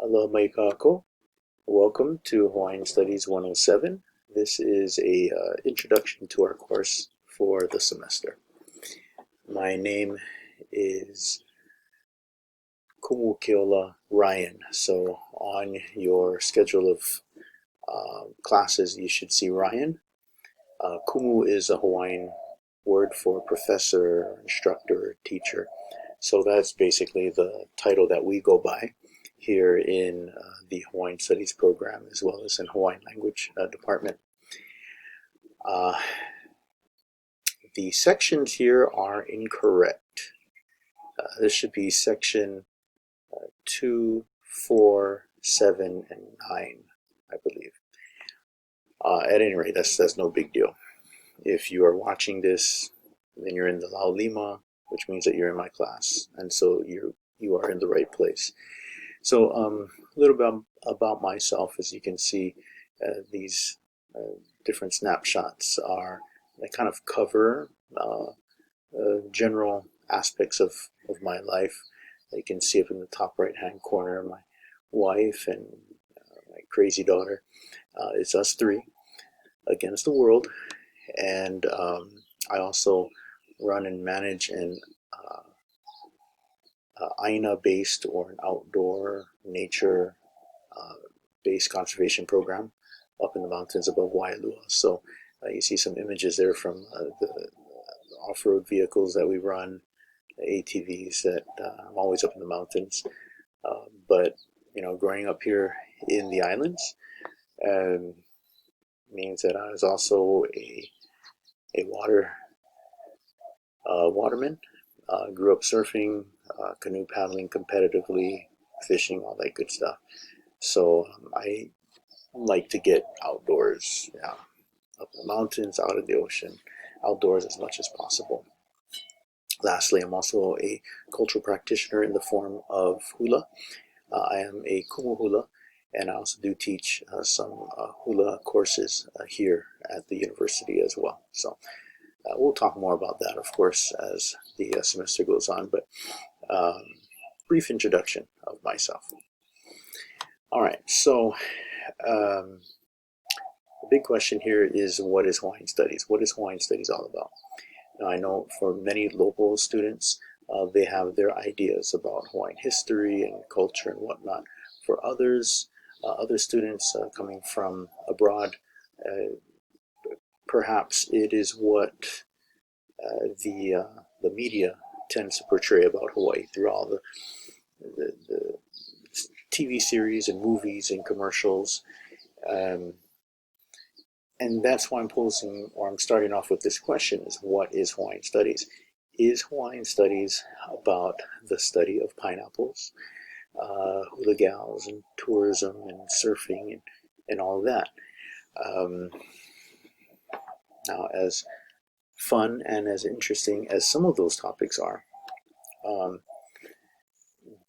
Aloha kako. Welcome to Hawaiian Studies 107. This is a introduction to our course for the semester. My name is Kumu Ryan. So on your schedule of classes, you should see Ryan. Kumu is a Hawaiian word for professor, instructor, teacher. So that's basically the title that we go by here in the Hawaiian Studies program, as well as in Hawaiian Language Department. The sections here are incorrect. This should be section 2, 4, 7, and 9, I believe. At any rate, that's no big deal. If you are watching this, then you're in the Lau Lima, which means that you're in my class, and so you are in the right place. So a little bit about myself. As you can see, these different snapshots they kind of cover general aspects of my life. You can see up in the top right hand corner my wife and my crazy daughter. It's us three against the world, and I also run and manage an Aina-based or an outdoor nature-based conservation program up in the mountains above Waialua. So you see some images there from the off-road vehicles that we run, the ATVs that I'm always up in the mountains. But growing up here in the islands means that I was also a waterman. Grew up surfing, canoe paddling competitively, fishing, all that good stuff. So I like to get outdoors, up in the mountains, out of the ocean, outdoors as much as possible. Lastly, I'm also a cultural practitioner in the form of hula. I am a kumu hula, and I also do teach some hula courses here at the university as well. So we'll talk more about that, of course, as the semester goes on, but brief introduction of myself. All right, so the big question here is, what is Hawaiian Studies? What is Hawaiian Studies all about? Now, I know for many local students, they have their ideas about Hawaiian history and culture and whatnot. For others, other students coming from abroad, perhaps it is what the media tends to portray about Hawaii through all the TV series and movies and commercials. And that's why I'm starting off with this question: is what is Hawaiian Studies? Is Hawaiian Studies about the study of pineapples, hula gals, and tourism and surfing and all of that? Now, as fun and as interesting as some of those topics are,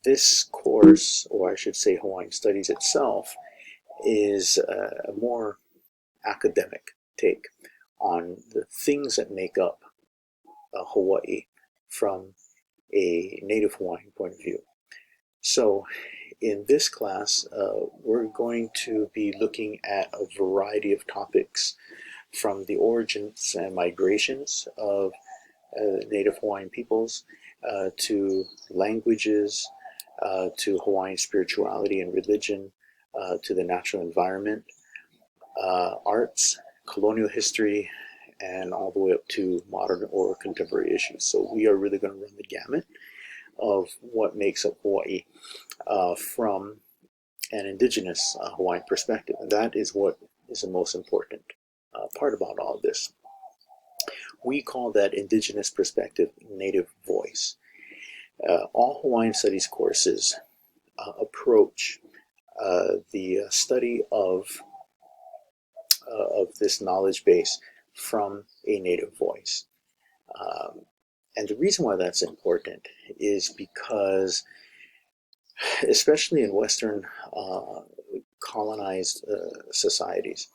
this course, or I should say Hawaiian Studies itself, is a more academic take on the things that make up Hawaii from a native Hawaiian point of view. So in this class, we're going to be looking at a variety of topics, from the origins and migrations of native Hawaiian peoples, to languages, to Hawaiian spirituality and religion, to the natural environment, arts, colonial history, and all the way up to modern or contemporary issues. So we are really going to run the gamut of what makes up Hawaii from an indigenous Hawaiian perspective. And that is what is the most important part about all of this. We call that indigenous perspective native voice. All Hawaiian Studies courses approach the study of this knowledge base from a native voice. And the reason why that's important is because, especially in Western colonized societies,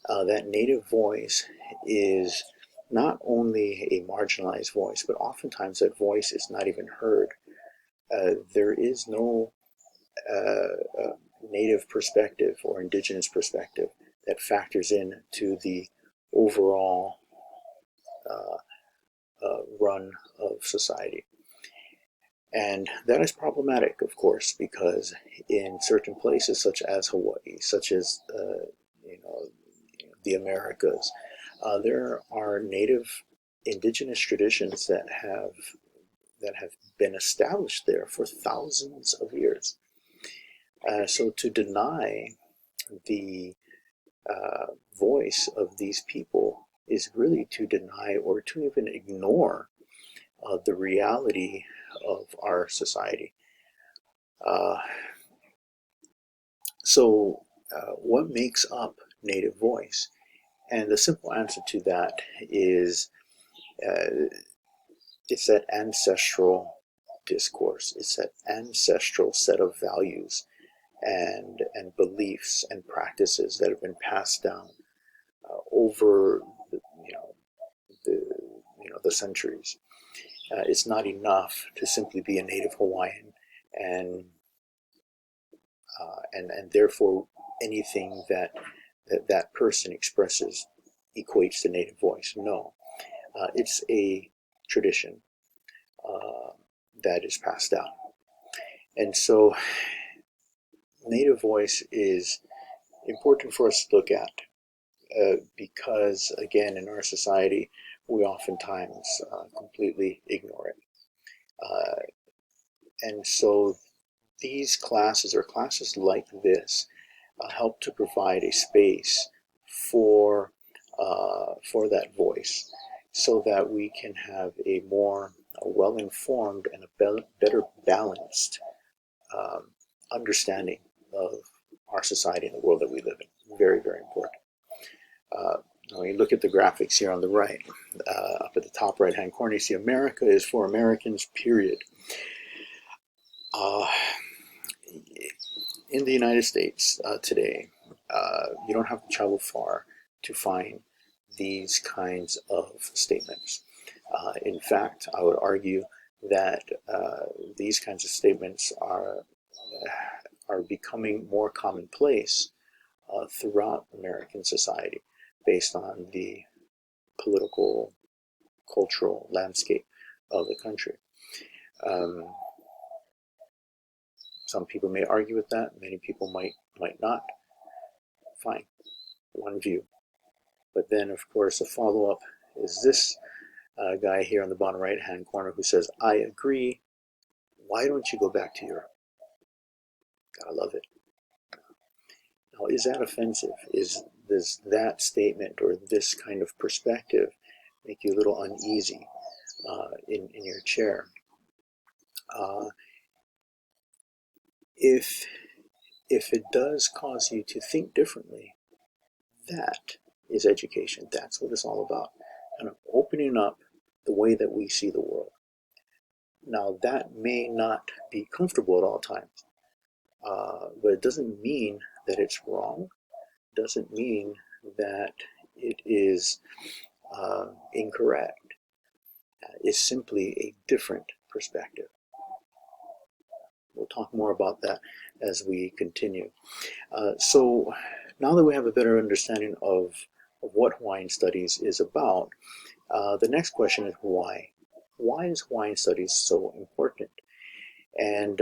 that native voice is not only a marginalized voice, but oftentimes that voice is not even heard. There is no native perspective or indigenous perspective that factors in to the overall run of society. And that is problematic, of course, because in certain places, such as Hawaii, such as you know, the Americas, there are native indigenous traditions that have been established there for thousands of years. So to deny the voice of these people is really to deny or to even ignore the reality of our society. Uh, so, what makes up native voice? And the simple answer to that is uh, it's that ancestral discourse. It's that ancestral set of values and beliefs and practices that have been passed down over the the centuries. It's not enough to simply be a native Hawaiian and and therefore anything that person expresses equates to native voice. No, it's a tradition uh, that is passed down, and so native voice is important for us to look at because, again, in our society, we oftentimes completely ignore it. Uh, and so these classes, or classes like this, help to provide a space for that voice, so that we can have a more well-informed and a better balanced um, understanding of our society and the world that we live in. Very, very important. When you look at the graphics here on the right, up at the top right-hand corner, you see America is for Americans, period. Uh, in the United States today, you don't have to travel far to find these kinds of statements. In fact, I would argue that these kinds of statements are becoming more commonplace throughout American society based on the political, cultural landscape of the country. Um, some people may argue with that. Many people might not. Fine, one view. But then, of course, a follow-up is this guy here on the bottom right-hand corner who says, "I agree. Why don't you go back to Europe?" Gotta love it. Now, is that offensive? Does that statement or this kind of perspective make you a little uneasy in your chair? Uh, if it does cause you to think differently, that is education. That's what it's all about. Kind of opening up the way that we see the world. Now, that may not be comfortable at all times, but it doesn't mean that it's wrong. It doesn't mean that it is incorrect. It's simply a different perspective. We'll talk more about that as we continue. So now that we have a better understanding of what Hawaiian Studies is about, the next question is why? Why is Hawaiian Studies so important? And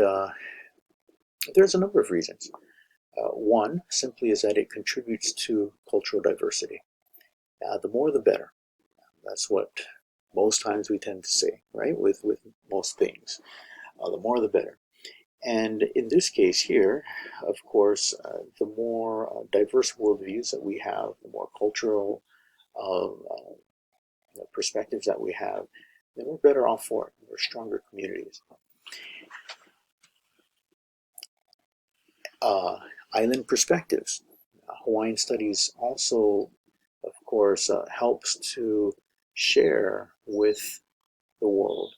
there's a number of reasons. One simply is that it contributes to cultural diversity. The more the better. That's what most times we tend to say, right? With most things. The more the better. And in this case here, of course, the more diverse worldviews that we have, the more cultural perspectives that we have, then we're better off for it. We're stronger communities. Island perspectives. Hawaiian Studies also, of course, helps to share with the world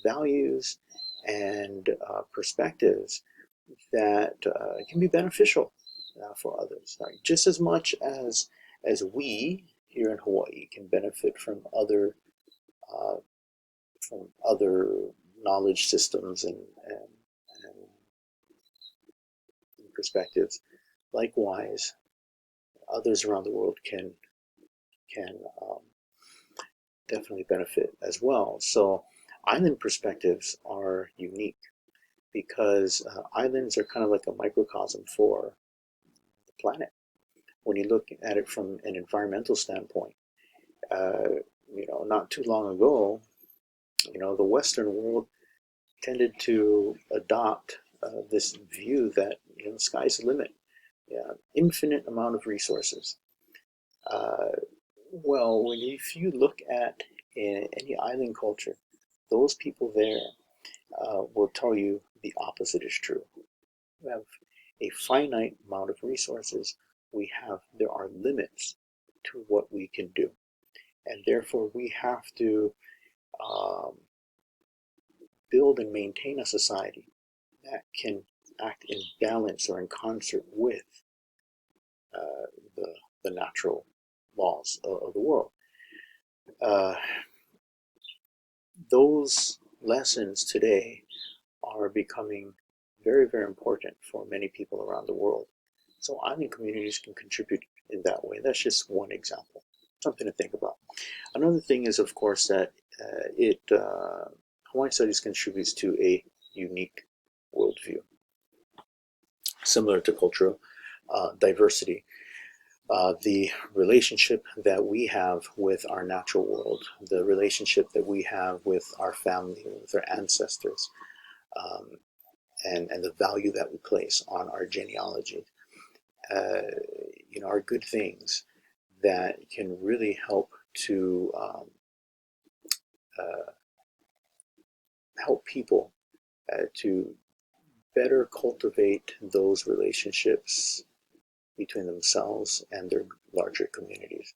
values and perspectives that can be beneficial for others. Right? Just as much as we here in Hawaii can benefit uh, from other knowledge systems and perspectives. Likewise, others around the world can definitely benefit as well. So island perspectives are unique because islands are kind of like a microcosm for the planet. When you look at it from an environmental standpoint, not too long ago, the Western world tended to adopt this view that the sky's the limit, yeah, infinite amount of resources. Well, if you look at any island culture, those people there will tell you the opposite is true. We have a finite amount of resources. There are limits to what we can do, and therefore we have to um, build and maintain a society that can act in balance or in concert with uh, the natural laws of the world. Uh, those lessons today are becoming very, very important for many people around the world. So island communities can contribute in that way. That's just one example, something to think about. Another thing is, of course, that Hawaiian Studies contributes to a unique worldview, similar to cultural diversity. The relationship that we have with our natural world, the relationship that we have with our family, with our ancestors, um, and the value that we place on our genealogy, are good things that can really help to help people to better cultivate those relationships between themselves and their larger communities.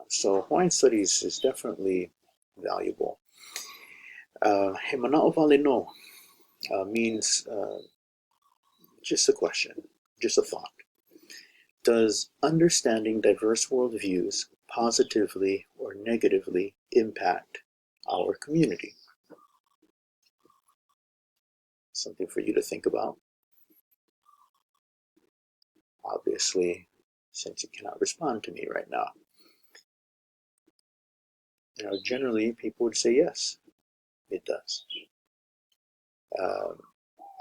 So Hawaiian Studies is definitely valuable. He mana'o wale no means just a question, just a thought. Does understanding diverse worldviews positively or negatively impact our community? Something for you to think about. Obviously, since you cannot respond to me right now, generally people would say yes, it does.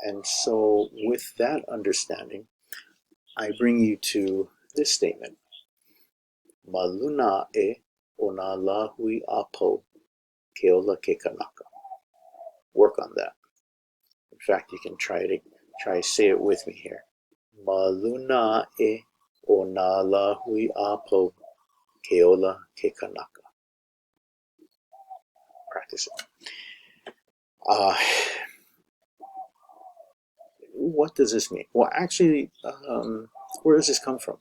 And so with that understanding, I bring you to this statement. Maluna e ona lahui apo keola ke kanaka. Work on that. In fact, you can try say it with me here. Maluna e ona lahui apo keola ke kanaka. Practice it. What does this mean? Well, actually, where does this come from?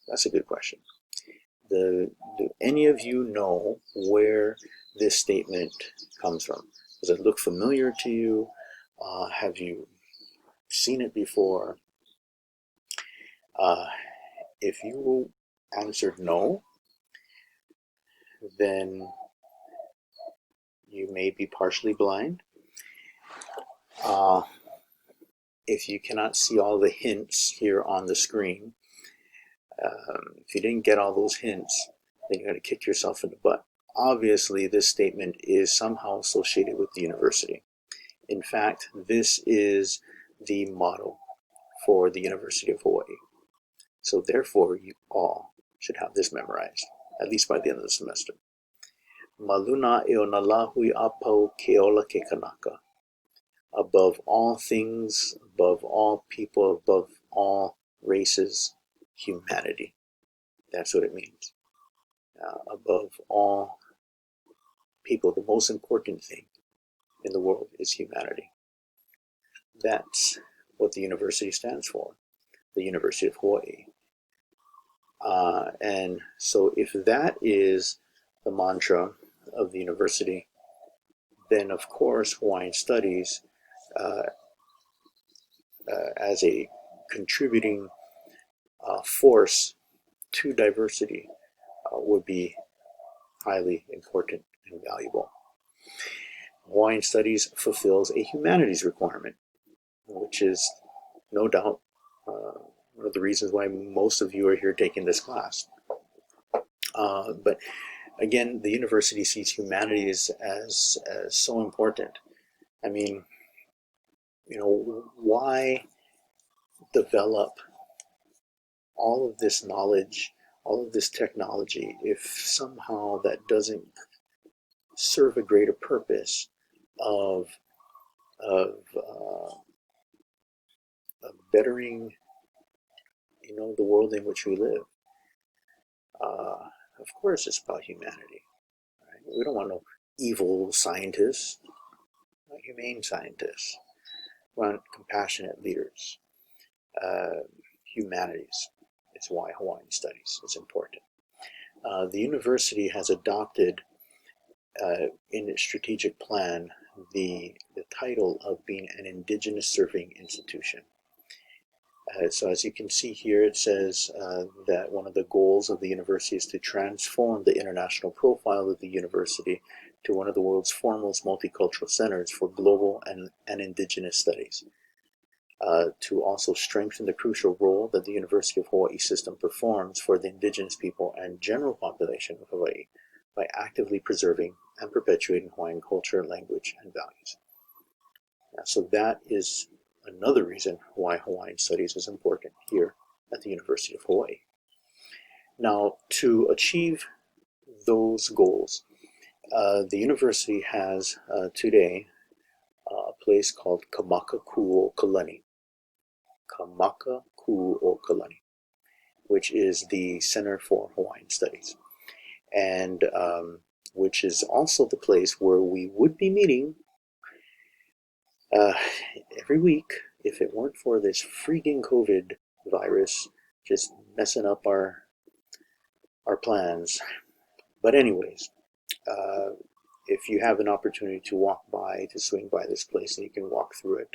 That's a good question. Do any of you know where this statement comes from? Does it look familiar to you? Have you seen it before? If you answered no, then you may be partially blind. If you cannot see all the hints here on the screen, if you didn't get all those hints, then you're going to kick yourself in the butt. Obviously, this statement is somehow associated with the university. In fact, this is the motto for the University of Hawaii. So therefore, you all should have this memorized, at least by the end of the semester. Maluna e ona lahui apo keola ke kanaka. Above all things, above all people, above all races, humanity. That's what it means. Above all people, the most important thing in the world is humanity. That's what the university stands for, the University of Hawaii. And so if that is the mantra of the university, then of course Hawaiian Studies, as a contributing force to diversity, would be highly important and valuable. Hawaiian Studies fulfills a humanities requirement, which is no doubt one of the reasons why most of you are here taking this class. But again, the university sees humanities as so important. I mean, why develop all of this knowledge, all of this technology, if somehow that doesn't serve a greater purpose of of, uh, of bettering, the world in which we live? Of course, it's about humanity. Right? We don't want no evil scientists. We want humane scientists. We want compassionate leaders. Uh, Humanities is why Hawaiian studies is important. The university has adopted in its strategic plan the title of being an indigenous serving institution. So as you can see here, it says that one of the goals of the university is to transform the international profile of the university to one of the world's foremost multicultural centers for global and indigenous studies. To also strengthen the crucial role that the University of Hawaii system performs for the indigenous people and general population of Hawaii by actively preserving and perpetuating Hawaiian culture, language, and values. So that is another reason why Hawaiian studies is important here at the University of Hawaii. Now, to achieve those goals, the university has today a place called Kamakakuokalani, which is the Center for Hawaiian Studies, and which is also the place where we would be meeting every week if it weren't for this freaking COVID virus just messing up our plans. But anyways, if you have an opportunity to swing by this place, and you can walk through it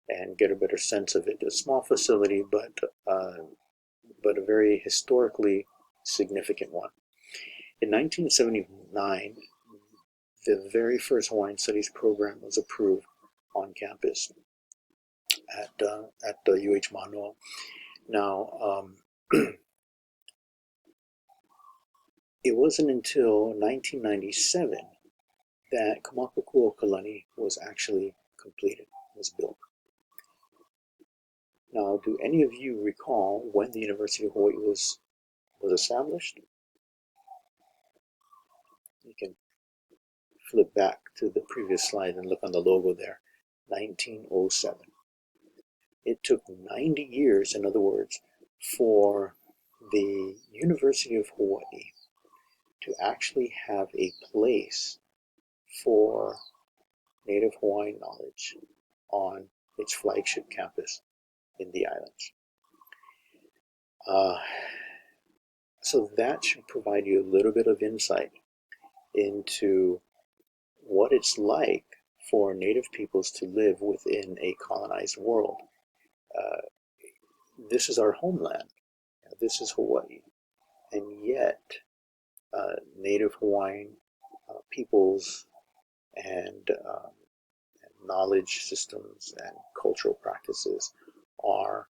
and get a better sense of it. It's a small facility, but a very historically significant one. In 1979, the very first Hawaiian Studies program was approved on campus at UH Manoa. Now, it wasn't until 1997 that Kamakakuokalani was actually completed, was built. Now, do any of you recall when the University of Hawaii was established? You can flip back to the previous slide and look on the logo there. 1907. It took 90 years, in other words, for the University of Hawaii to actually have a place for Native Hawaiian knowledge on its flagship campus in the islands. So that should provide you a little bit of insight into what it's like for Native peoples to live within a colonized world. This is our homeland. This is Hawaii. And yet, Native Hawaiian peoples and knowledge systems and cultural practices are,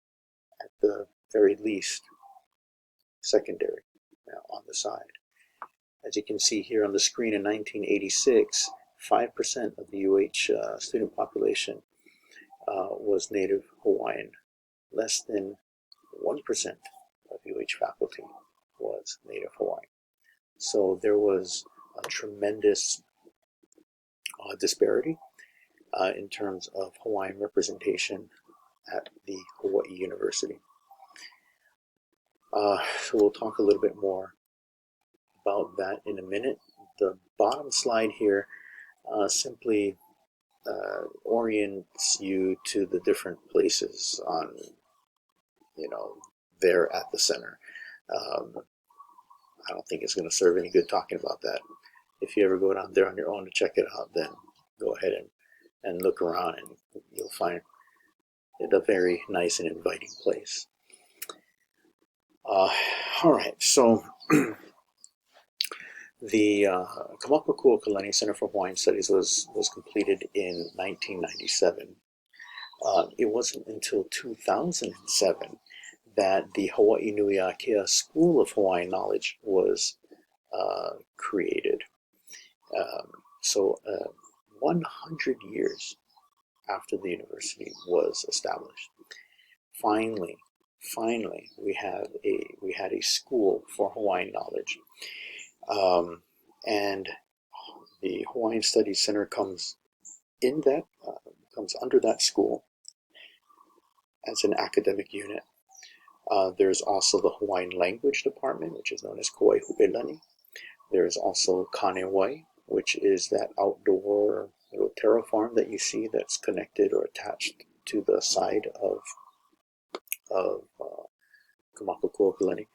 at the very least, secondary on the side. As you can see here on the screen, in 1986, 5% of the UH student population was Native Hawaiian. Less than 1% of UH faculty was Native Hawaiian. So there was a tremendous disparity in terms of Hawaiian representation at the Hawaii University. So we'll talk a little bit more about that in a minute. The bottom slide here simply orients you to the different places on, there at the center. I don't think it's going to serve any good talking about that. If you ever go down there on your own to check it out, then go ahead and look around, and you'll find it a very nice and inviting place. All right, so the Kamakakuokalani Center for Hawaiian Studies was completed in 1997. It wasn't until 2007 that the Hawaii Nui Akea School of Hawaiian Knowledge was created. So 100 years after the university was established, finally, we had a school for Hawaiian knowledge, and the Hawaiian Studies Center comes under that school as an academic unit. There's also the Hawaiian Language Department, which is known as Kauai Hu'elani. There is also Kanewai, which is that outdoor little terra farm that you see that's connected or attached to the side of Kamakakuokalani.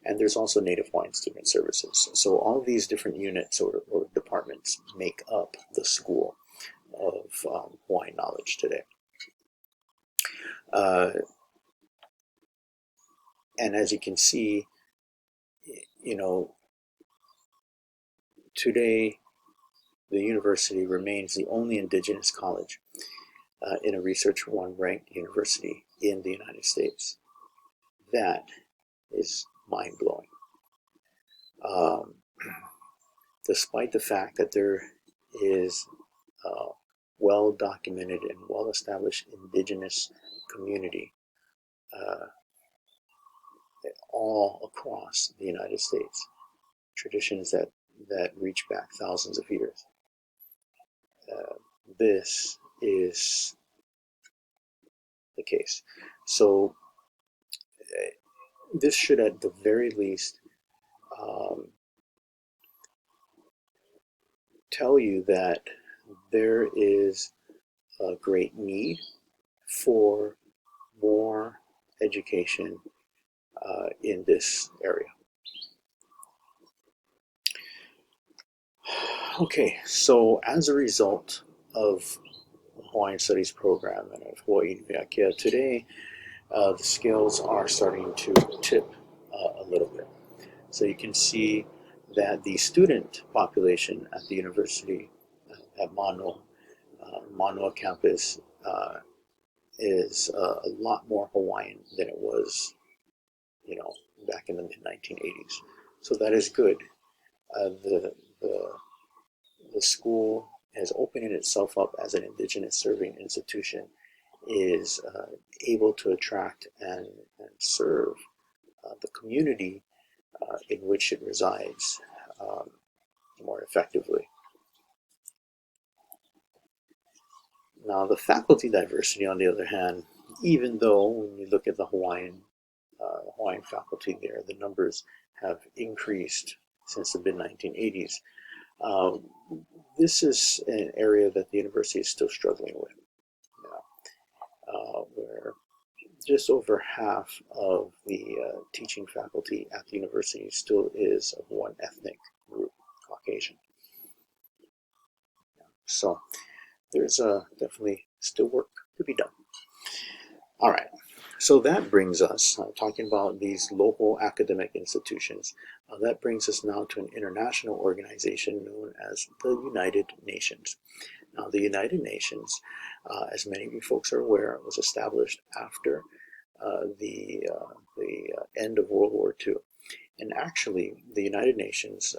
And there's also Native Hawaiian Student Services. So all of these different units or departments make up the School of Hawaiian Knowledge today. And as you can see, today the university remains the only indigenous college in a Research One ranked university in the United States. That is mind-blowing. Despite the fact that there is a well-documented and well-established indigenous community all across the United States, traditions that reach back thousands of years. This is the case. So this should at the very least tell you that there is a great need for more education in this area. Okay, so as a result of the Hawaiian Studies program and of Hawaii Nui Akea today, the scales are starting to tip a little bit. So you can see that the student population at the university at Manoa campus is a lot more Hawaiian than it was, back in the mid-1980s. So that is good. The school has opened itself up as an indigenous serving institution, is able to attract and serve the community in which it resides more effectively. Now, the faculty diversity, on the other hand, even though when you look at the Hawaiian faculty there, the numbers have increased since the mid-1980s, this is an area that the university is still struggling with, where just over half of the teaching faculty at the university still is of one ethnic group, Caucasian. So there's definitely still work to be done. All right, so that brings us, talking about these local academic institutions, that brings us now to an international organization known as the United Nations. Now, the United Nations, as many of you folks are aware, was established after the end of World War II. And actually, the United Nations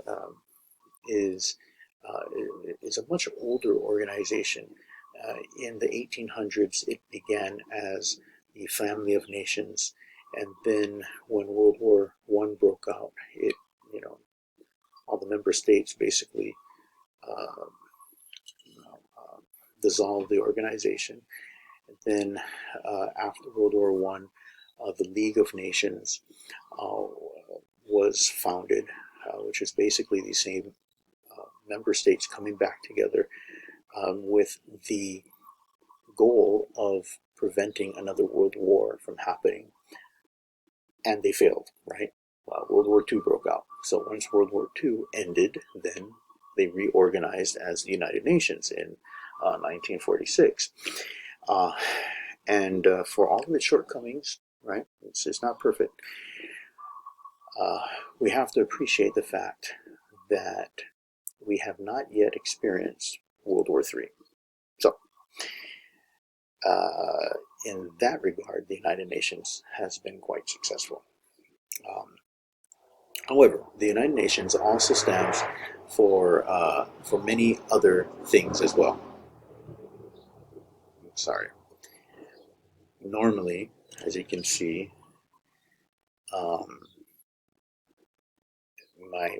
is a much older organization. In the 1800s, it began as the Family of Nations, and then when World War I broke out, all the member states basically dissolved the organization. And then after World War I, the League of Nations was founded, which is basically the same member states coming back together with the goal of preventing another world war from happening. And they failed, right? World War II broke out. So once World War II ended, then they reorganized as the United Nations in 1946. And for all of its shortcomings, right, it's not perfect, we have to appreciate the fact that we have not yet experienced World War III. So, in that regard, the United Nations has been quite successful. Um, However, the United Nations also stands for many other things as well. Sorry. Normally, as you can see, um,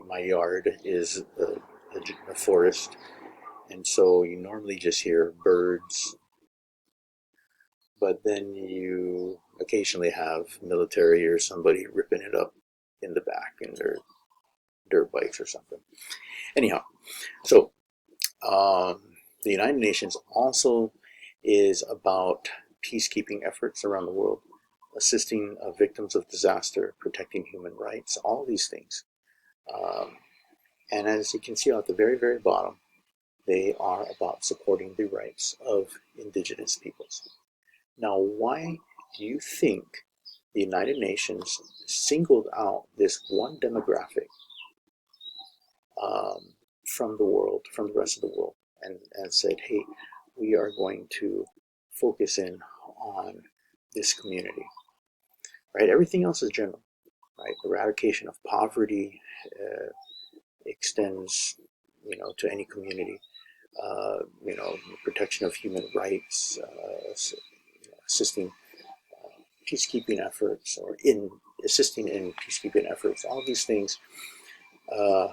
my yard is a forest, and so you normally just hear birds, but then you occasionally have military or somebody ripping it up in the back in their dirt bikes or something. Anyhow, so um, the United Nations also is about peacekeeping efforts around the world, assisting victims of disaster, protecting human rights, all these things. Um, and as you can see at the very, very bottom, they are about supporting the rights of indigenous peoples. Now, why do you think the United Nations singled out this one demographic um, from the world, from the rest of the world, and said, hey, we are going to focus in on this community, right? Everything else is general, right? Eradication of poverty extends, to any community. Protection of human rights, assisting peacekeeping efforts, or in assisting in peacekeeping efforts. All these things, uh,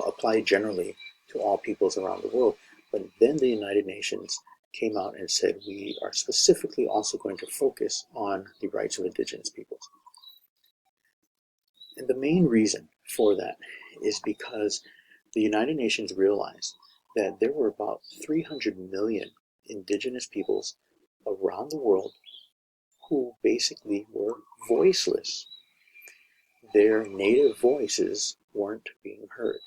apply generally to all peoples around the world. But then the United Nations came out and said we are specifically also going to focus on the rights of indigenous peoples. And the main reason for that is because the United Nations realized that there were about 300 million indigenous peoples around the world who basically were voiceless. Their native voices weren't being heard.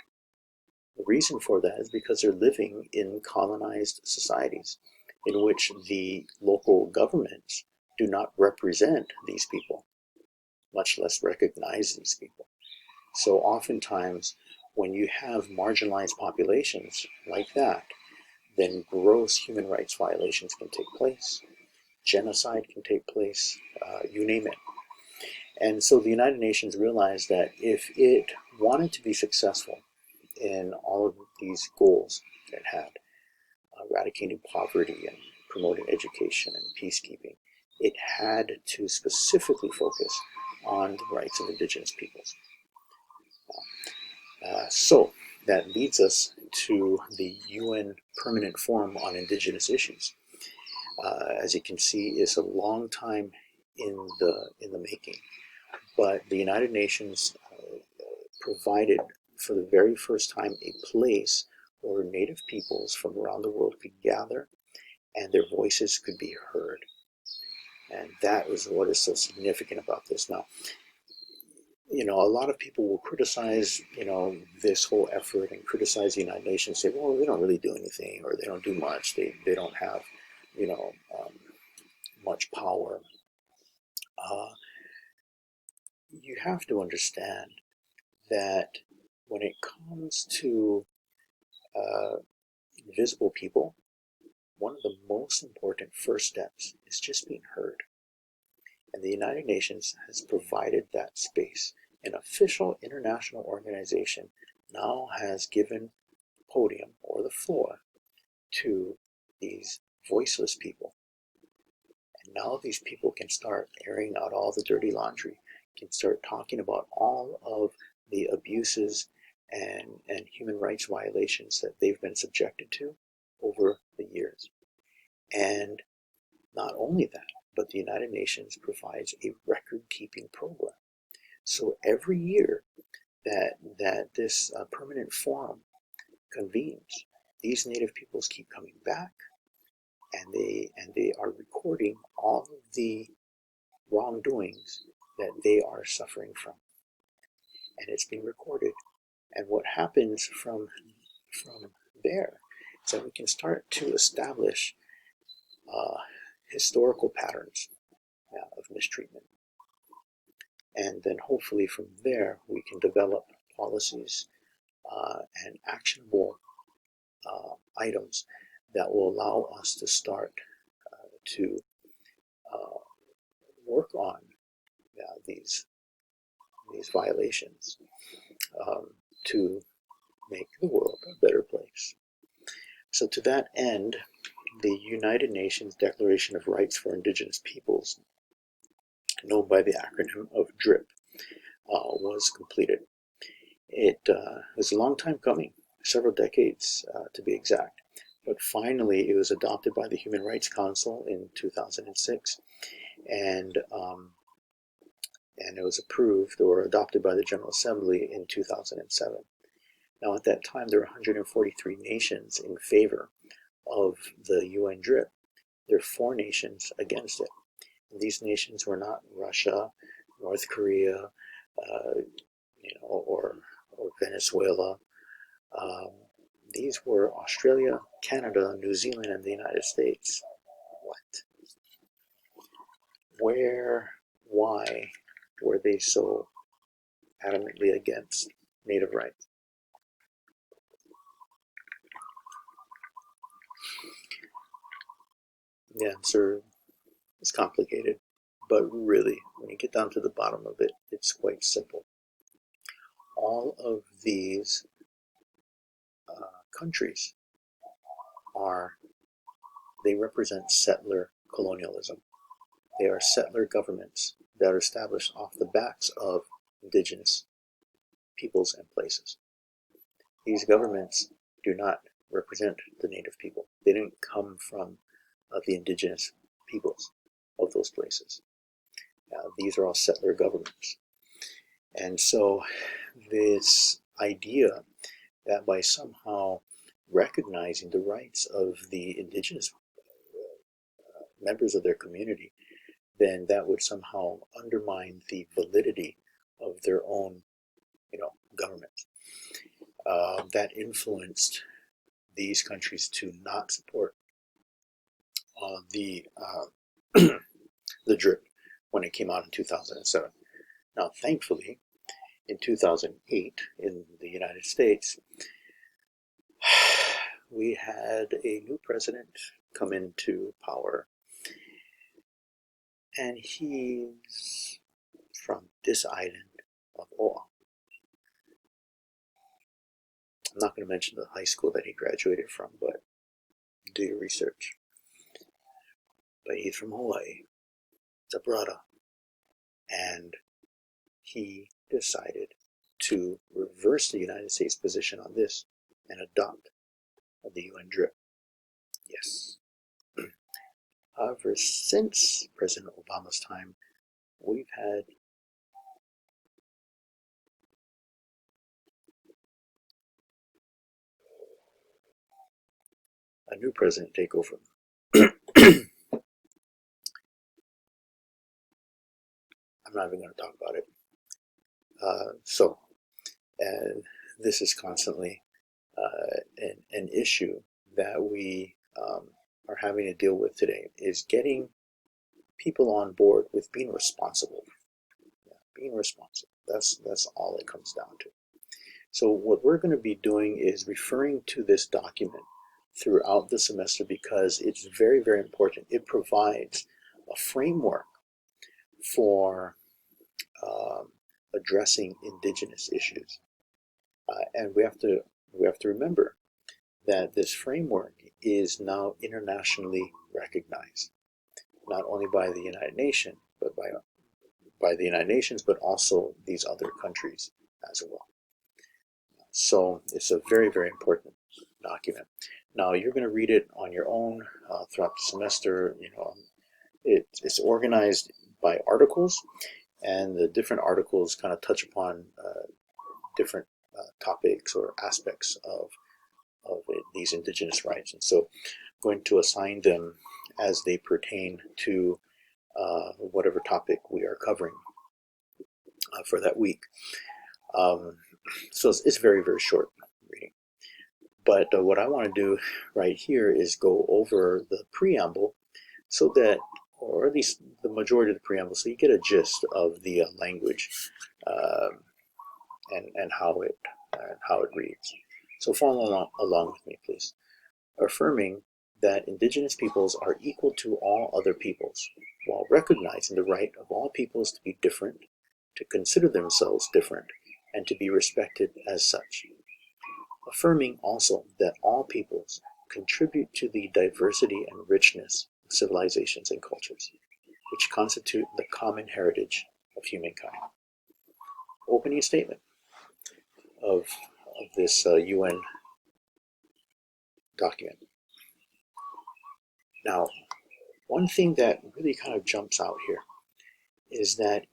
The reason for that is because they're living in colonized societies in which the local governments do not represent these people, much less recognize these people. So oftentimes, when you have marginalized populations like that, then gross human rights violations can take place, genocide can take place, you name it. And so the United Nations realized that if it wanted to be successful in all of these goals that it had, eradicating poverty and promoting education and peacekeeping, it had to specifically focus on the rights of indigenous peoples. So that leads us to the UN Permanent Forum on Indigenous Issues. As you can see, it's a long time in the making, but the United Nations provided for the very first time a place where Native peoples from around the world could gather and their voices could be heard. And that is what is so significant about this. Now, a lot of people will criticize, this whole effort and criticize the United Nations, say, well, they don't really do anything, or they don't do much. They don't have, much power. You have to understand that when it comes to invisible people, one of the most important first steps is just being heard. And the United Nations has provided that space. An official international organization now has given the podium or the floor to these voiceless people. And now these people can start airing out all the dirty laundry, can start talking about all of the abuses and human rights violations that they've been subjected to over the years. And not only that, but the United Nations provides a record-keeping program. So every year that this permanent forum convenes, these Native peoples keep coming back, and they are recording all of the wrongdoings that they are suffering from, and it's being recorded. And what happens from there is that we can start to establish historical patterns of mistreatment. And then hopefully from there, we can develop policies and actionable items that will allow us to start to work on these violations to make the world a better place. So to that end, the United Nations Declaration of Rights for Indigenous Peoples, known by the acronym of DRIP, was completed. It was a long time coming, several decades to be exact, but finally it was adopted by the Human Rights Council in 2006, and it was approved or adopted by the General Assembly in 2007. Now at that time there were 143 nations in favor of the UN DRIP. There are 4 nations against it. And these nations were not Russia, North Korea, or Venezuela. These were Australia, Canada, New Zealand, and the United States. What? Why were they so adamantly against Native rights? The answer is complicated, but really, when you get down to the bottom of it, it's quite simple. All of these countries they represent settler colonialism. They are settler governments that are established off the backs of indigenous peoples and places. These governments do not represent the native people. They didn't come from the indigenous peoples of those places. These are all settler governments. And so this idea that by somehow recognizing the rights of the indigenous members of their community, then that would somehow undermine the validity of their own, government. That influenced these countries to not support the the DRIP when it came out in 2007. Now, thankfully, in 2008 in the United States, we had a new president come into power, and he's from this island of Oahu. I'm not going to mention the high school that he graduated from, but do your research. But he's from Hawaii. It's a brother. And he decided to reverse the United States position on this and adopt the UN DRIP. Yes. However, since President Obama's time, we've had a new president take over. I'm not even going to talk about it. So this is constantly an issue that we are having to deal with today, is getting people on board with being responsible. Being responsible. That's all it comes down to. So what we're going to be doing is referring to this document throughout the semester because it's very, very important. It provides a framework for addressing indigenous issues, and we have to remember that this framework is now internationally recognized, not only by the United Nations, but by the United Nations, but also these other countries as well. So it's a very, very important document. Now you're going to read it on your own throughout the semester. It's organized by articles, and the different articles kind of touch upon different topics or aspects of these indigenous rights. And so I'm going to assign them as they pertain to whatever topic we are covering for that week. So it's very, very short reading. But what I want to do right here is go over the preamble so that, or at least the majority of the preamble, so you get a gist of the language and how it reads. So follow along with me, please. Affirming that indigenous peoples are equal to all other peoples, while recognizing the right of all peoples to be different, to consider themselves different, and to be respected as such. Affirming also that all peoples contribute to the diversity and richness of civilizations and cultures, which constitute the common heritage of humankind. Opening statement of this UN document. Now, one thing that really kind of jumps out here is that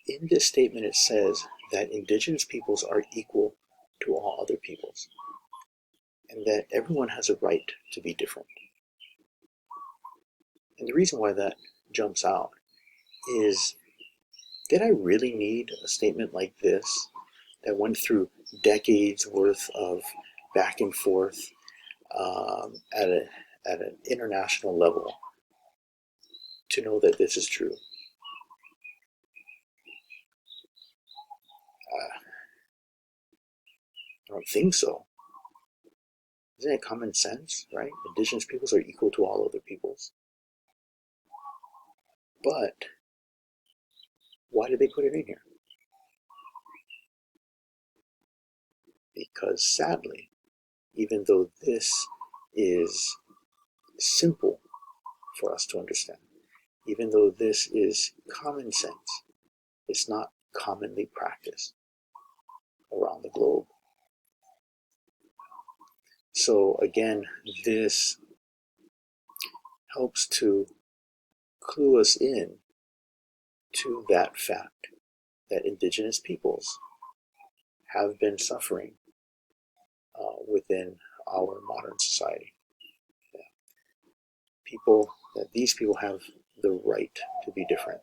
in this statement it says that indigenous peoples are equal to all other peoples, and that everyone has a right to be different. And the reason why that jumps out is, did I really need a statement like this that went through decades worth of back and forth at an international level to know that this is true? I don't think so. Isn't it common sense, right? Indigenous peoples are equal to all other peoples. But why did they put it in here? Because sadly, even though this is simple for us to understand, even though this is common sense, it's not commonly practiced around the globe. So again, this helps to clue us in to that fact that indigenous peoples have been suffering within our modern society. These people have the right to be different,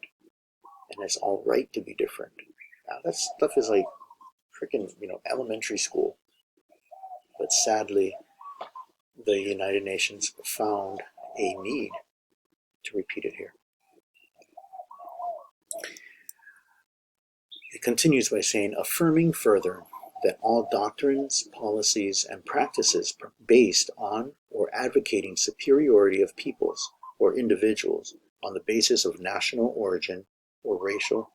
and it's all right to be different. Now, that stuff is like freaking, elementary school. But sadly, the United Nations found a need to repeat it here. It continues by saying, affirming further that all doctrines, policies, and practices based on or advocating superiority of peoples or individuals on the basis of national origin or racial,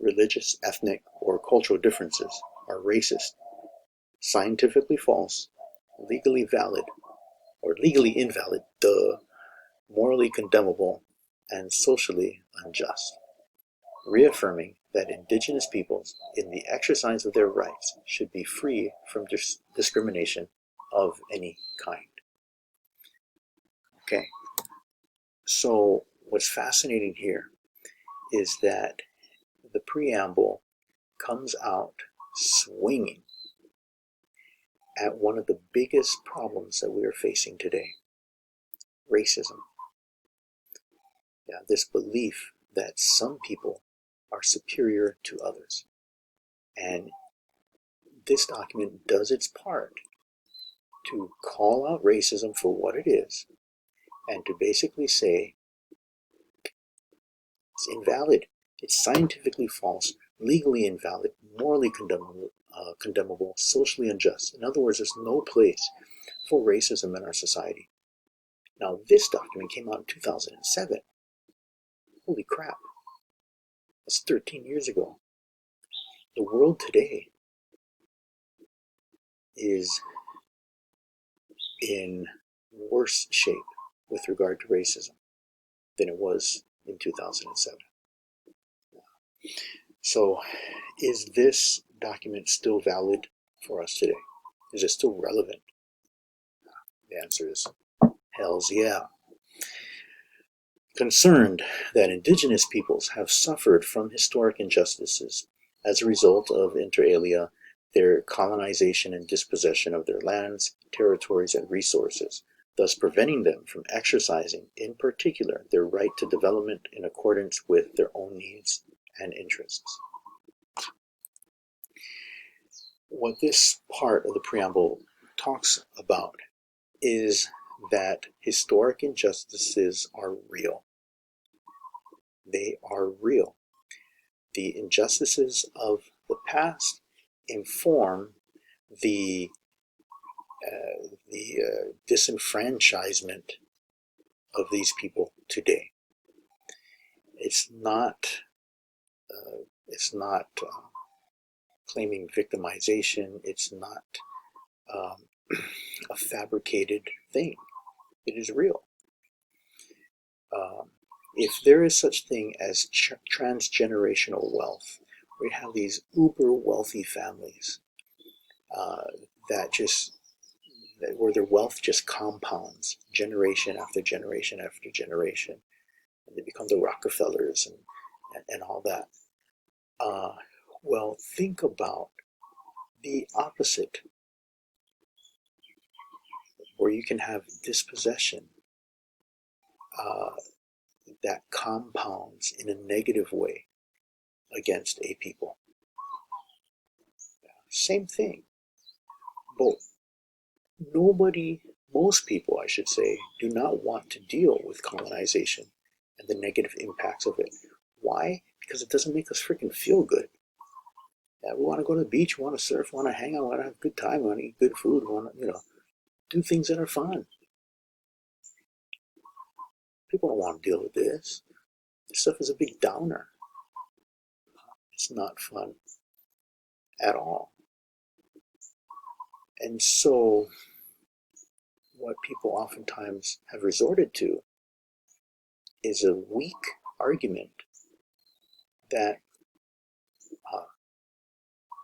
religious, ethnic, or cultural differences are racist, scientifically false, legally valid, or legally invalid, morally condemnable, and socially unjust. Reaffirming that indigenous peoples, in the exercise of their rights, should be free from discrimination of any kind. Okay, so what's fascinating here is that the preamble comes out swinging at one of the biggest problems that we are facing today: racism. Yeah, this belief that some people are superior to others. And this document does its part to call out racism for what it is, and to basically say it's invalid, it's scientifically false, legally invalid, morally condemnable, socially unjust. In other words, there's no place for racism in our society. Now, this document came out in 2007. Holy crap. That's 13 years ago. The world today is in worse shape with regard to racism than it was in 2007. So, is this document still valid for us today? Is it still relevant? The answer is hells yeah. Concerned that indigenous peoples have suffered from historic injustices as a result of, inter alia, their colonization and dispossession of their lands, territories, and resources, thus preventing them from exercising, in particular, their right to development in accordance with their own needs and interests. What this part of the preamble talks about is that historic injustices are real. They are real. The injustices of the past inform the disenfranchisement of these people today. It's not claiming victimization. It's not a fabricated thing. It is real. If there is such thing as transgenerational wealth, we have these uber wealthy families that just where their wealth just compounds generation after generation after generation, and they become the Rockefellers and all that. Well, think about the opposite, where you can have dispossession that compounds in a negative way against a people. Same thing. But most people, I should say, do not want to deal with colonization and the negative impacts of it. Why? Because it doesn't make us freaking feel good. Yeah, we want to go to the beach, we want to surf, we want to hang out, we want to have a good time, we want to eat good food, we want to, do things that are fun. People don't want to deal with this. This stuff is a big downer. It's not fun at all. And so, what people oftentimes have resorted to is a weak argument that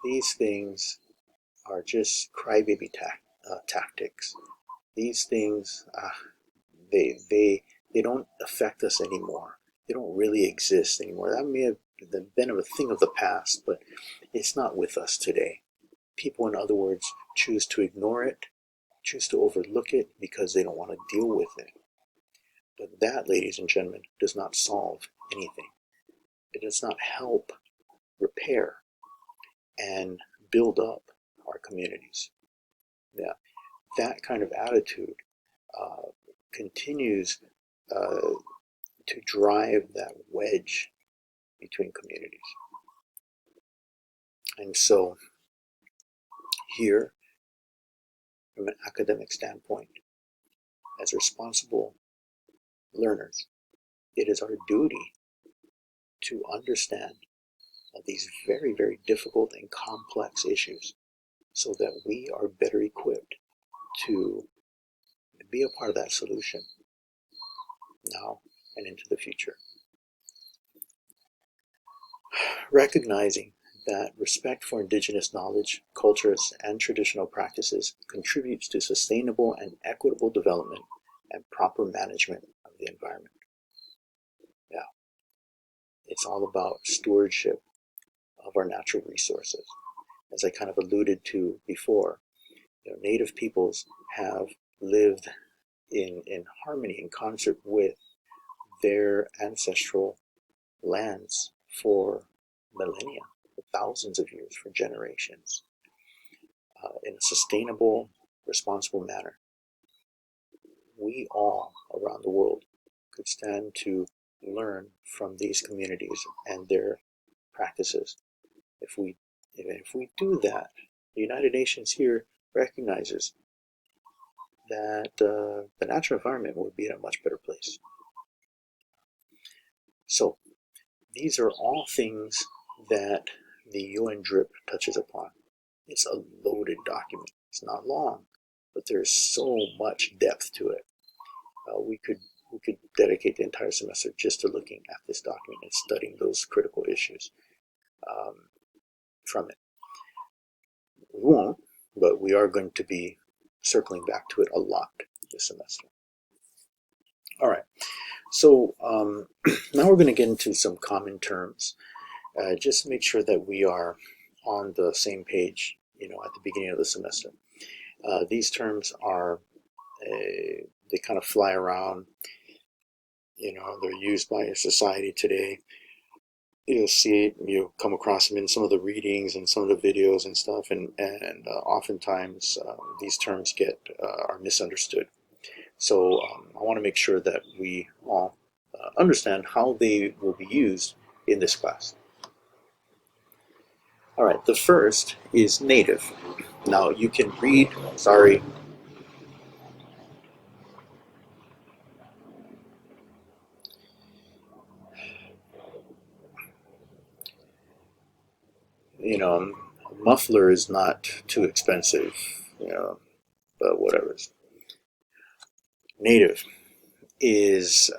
these things are just crybaby tactics. These things, they don't affect us anymore. They don't really exist anymore. That may have been a thing of the past, but it's not with us today. People, in other words, choose to ignore it, choose to overlook it because they don't want to deal with it. But that, ladies and gentlemen, does not solve anything. It does not help repair and build up our communities. Yeah, that kind of attitude continues to drive that wedge between communities. And so here, from an academic standpoint, as responsible learners, it is our duty to understand these very, very difficult and complex issues so that we are better equipped to be a part of that solution now and into the future. Recognizing that respect for indigenous knowledge, cultures, and traditional practices contributes to sustainable and equitable development and proper management of the environment. Yeah, it's all about stewardship of our natural resources. As I kind of alluded to before, Native peoples have lived in harmony, in concert with their ancestral lands for millennia, for thousands of years, for generations, in a sustainable, responsible manner. We all around the world could stand to learn from these communities and their practices. If we do that, the United Nations here recognizes that the natural environment would be in a much better place. So these are all things that the UN DRIP touches upon. It's a loaded document. It's not long, but there's so much depth to it. We could dedicate the entire semester just to looking at this document and studying those critical issues from it. We won't, but we are going to be circling back to it a lot this semester. All right, so now we're going to get into some common terms. Just to make sure that we are on the same page, at the beginning of the semester. These terms are, they kind of fly around, they're used by society today. You'll see it, you'll come across them in some of the readings and some of the videos and stuff, and oftentimes these terms are misunderstood. So I want to make sure that we all understand how they will be used in this class. All right, the first is native. Now you can read, sorry. muffler is not too expensive, but whatever. Native is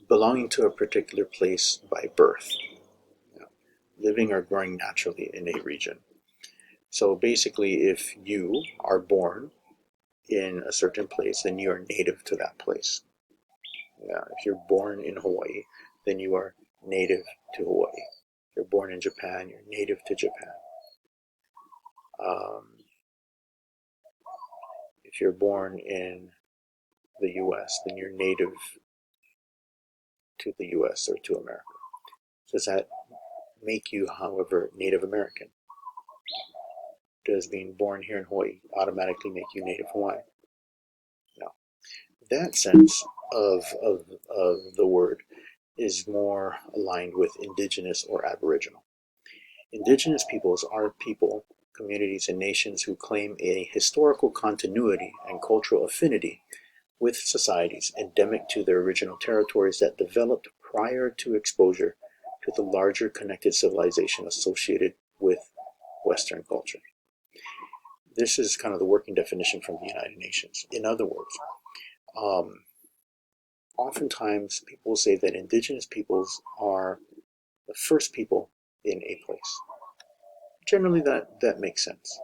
belonging to a particular place by birth, you know, living or growing naturally in a region. So basically, if you are born in a certain place, then you are native to that place. Yeah, if you're born in Hawaii, then you are native to Hawaii. If you're born in Japan, you're native to Japan. Um, if you're born in the U.S., then you're native to the U.S. or to America. Does that make you, however, Native American? Does being born here in Hawaii automatically make you Native Hawaiian? No. That sense of the word is more aligned with indigenous or aboriginal. Indigenous peoples are people, communities, and nations who claim a historical continuity and cultural affinity with societies endemic to their original territories that developed prior to exposure to the larger connected civilization associated with Western culture. This is kind of the working definition from the United Nations. In other words, oftentimes people will say that indigenous peoples are the first people in a place. Generally, that makes sense.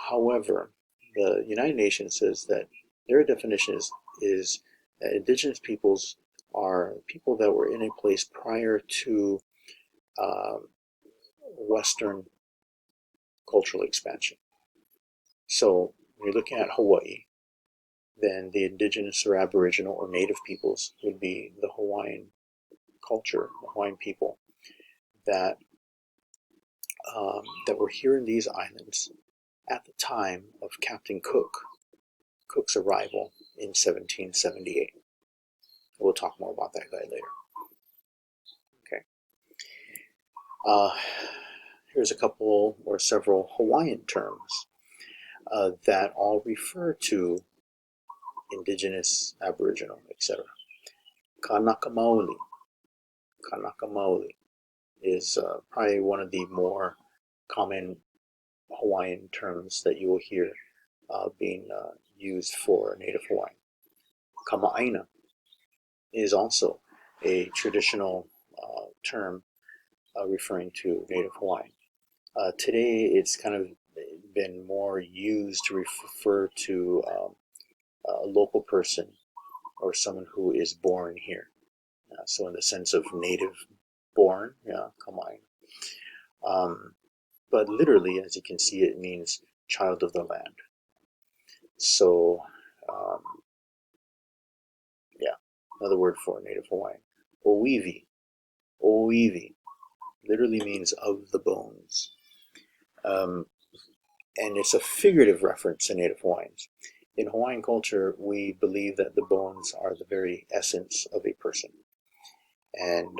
However, the United Nations says that their definition is that indigenous peoples are people that were in a place prior to uh, Western cultural expansion. So when you're looking at Hawaii, then the indigenous or aboriginal or native peoples would be the Hawaiian culture, the Hawaiian people that that were here in these islands at the time of Captain Cook's arrival in 1778. We'll talk more about that guy later. Okay. Here's a couple or several Hawaiian terms that all refer to indigenous, aboriginal, etc. Kanaka Maoli is probably one of the more common Hawaiian terms that you will hear being used for Native Hawaiian. Kama'aina is also a traditional term referring to Native Hawaiian. Today, it's kind of been more used to refer to a local person or someone who is born here. So in the sense of native born, yeah, Kama'aina. But literally, as you can see, it means child of the land. So, yeah, another word for Native Hawaiian. Oiwi literally means of the bones. And it's a figurative reference to Native Hawaiians. In Hawaiian culture, we believe that the bones are the very essence of a person. And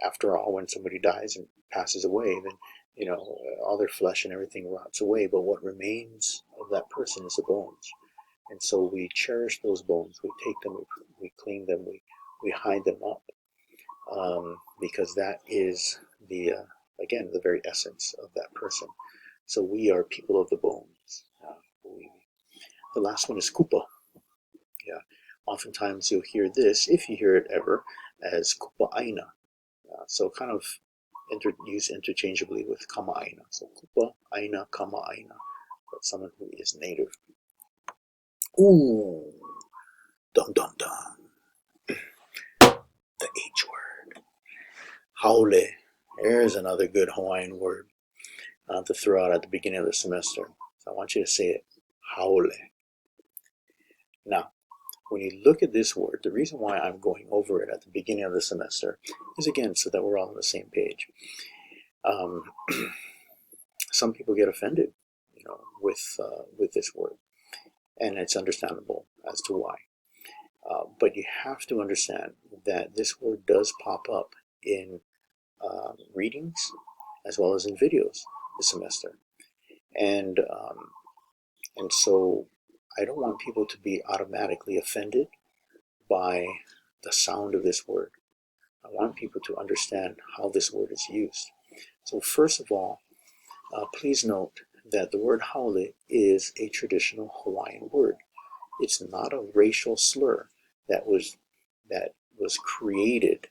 after all, when somebody dies and passes away, then all their flesh and everything rots away. But what remains of that person is the bones. And so we cherish those bones. We take them, we clean them, we hide them up, because that is again the very essence of that person. So we are people of the bones. The last one is kupa. Yeah, oftentimes you'll hear this, if you hear it ever, as kupa aina. So kind of used interchangeably with kama aina. So kupa aina, kama aina, but someone who is native. Ooh, dum dum dum. The H word. Haole. There's another good Hawaiian word to throw out at the beginning of the semester. So I want you to say it. Haole. Now, when you look at this word, the reason why I'm going over it at the beginning of the semester is, again, so that we're all on the same page. Some people get offended, with this word, and it's understandable as to why. But you have to understand that this word does pop up in readings as well as in videos this semester, and so I don't want people to be automatically offended by the sound of this word. I want people to understand how this word is used. So first of all, please note that the word haole is a traditional Hawaiian word. It's not a racial slur that was created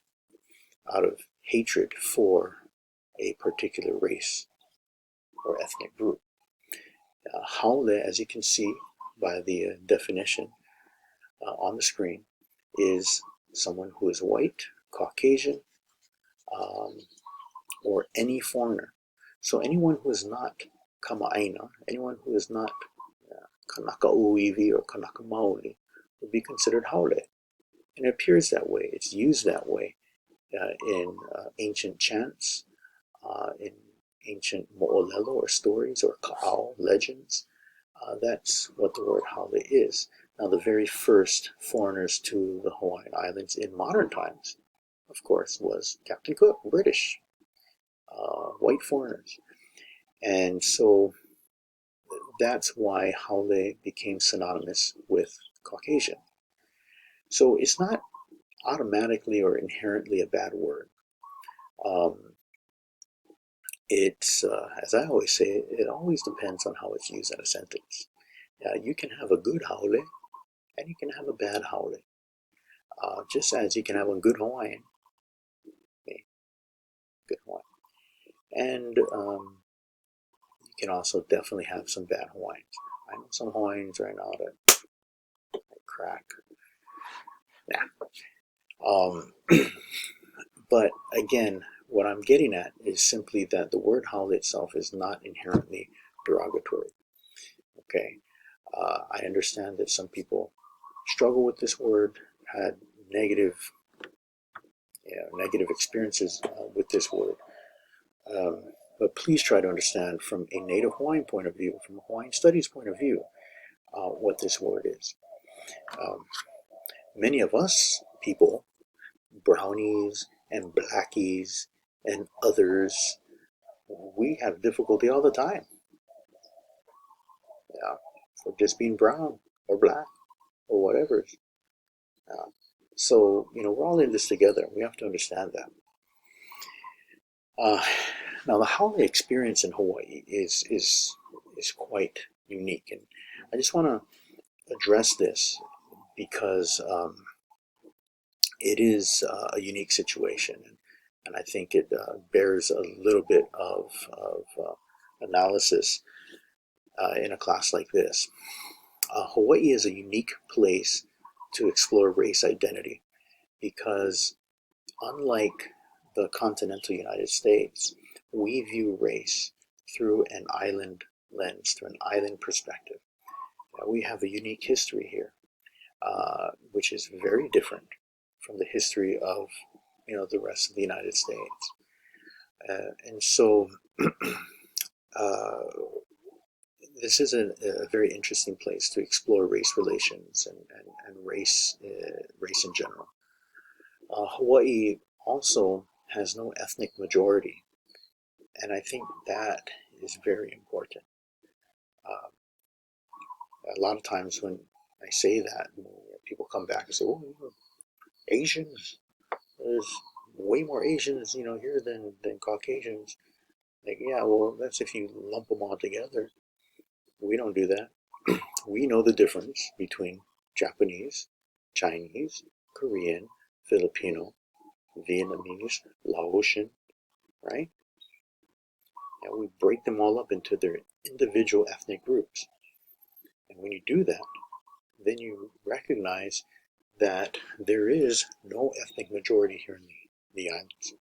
out of hatred for a particular race or ethnic group. Haole, as you can see by the definition on the screen, is someone who is white, Caucasian, or any foreigner. So anyone who is not Kama'aina, anyone who is not Kanaka Uivi or Kanaka Maoli, would be considered haole. And it appears that way. It's used that way in ancient chants, in ancient mo'olelo or stories or ka'au legends. That's what the word haole is. Now, the very first foreigners to the Hawaiian Islands in modern times, of course, was Captain Cook, British, white foreigners. And so that's why haole became synonymous with Caucasian. So it's not automatically or inherently a bad word. It's, as I always say, it always depends on how it's used in a sentence. You can have a good haole and you can have a bad haole. Just as you can have a good Hawaiian, okay, good Hawaiian. And you can also definitely have some bad Hawaiians. I know some Hawaiians right now that crack. Nah. But again, what I'm getting at is simply that the word haole itself is not inherently derogatory. Okay, I understand that some people struggle with this word, had negative experiences with this word. But please try to understand from a Native Hawaiian point of view, from a Hawaiian studies point of view, what this word is. Many of us people, brownies and blackies and others, we have difficulty all the time. Yeah, for just being brown or black or whatever. So, we're all in this together. We have to understand that. Now, the holiday experience in Hawaii is quite unique, and I just want to address this because it is a unique situation, and I think it bears a little bit of analysis in a class like this. Hawaii is a unique place to explore race identity because, unlike the continental United States, we view race through an island lens, through an island perspective. We have a unique history here, which is very different from the history of the rest of the United States. And so this is a very interesting place to explore race relations and race in general. Hawaii also has no ethnic majority, and I think that is very important. A lot of times when I say that, people come back and say, "Oh, Asians, there's way more Asians, here than Caucasians." Like, yeah, well, that's if you lump them all together. We don't do that. We know the difference between Japanese, Chinese, Korean, Filipino, Vietnamese, Laotian, right? And we break them all up into their individual ethnic groups. And when you do that, then you recognize that there is no ethnic majority here in the islands.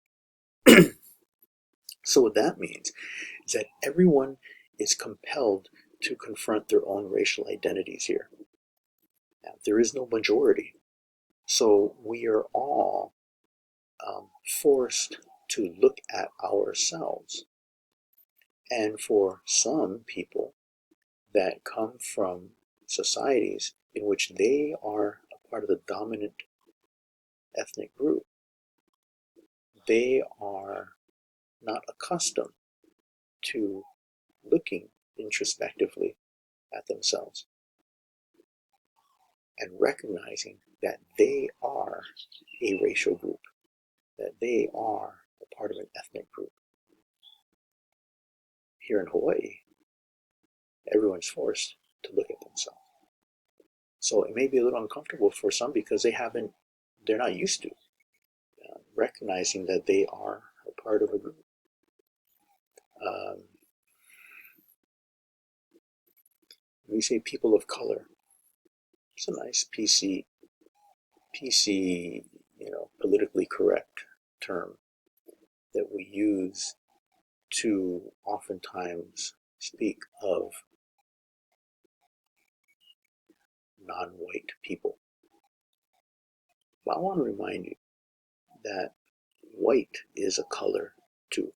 So what that means is that everyone is compelled to confront their own racial identities here. Now, there is no majority. So we are all forced to look at ourselves. And for some people that come from societies in which they are a part of the dominant ethnic group, they are not accustomed to looking introspectively at themselves and recognizing that they are a racial group, that they are a part of an ethnic group. here in Hawaii, everyone's forced to look at themselves. So it may be a little uncomfortable for some because they're not used to recognizing that they are a part of a group. We say people of color. It's a nice PC, politically correct term that we use to oftentimes speak of non-white people. But I want to remind you that white is a color too.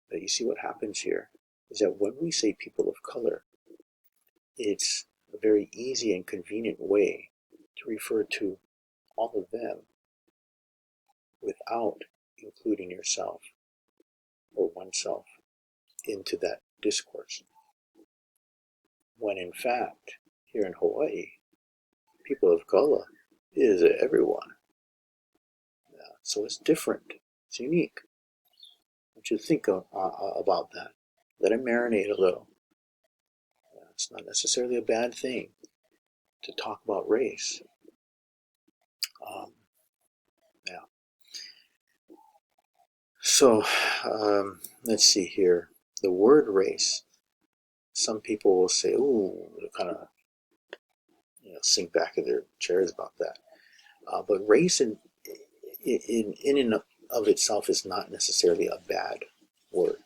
But you see what happens here is that when we say people of color, it's a very easy and convenient way to refer to all of them without including yourself or oneself into that discourse. When in fact, here in Hawaii, people of color is everyone. So it's different. It's unique. What you think about that? Let it marinate a little. It's not necessarily a bad thing to talk about race. So let's see here. The word race. Some people will say, "Ooh," they'll kind of sink back in their chairs about that. But race in and of itself is not necessarily a bad word.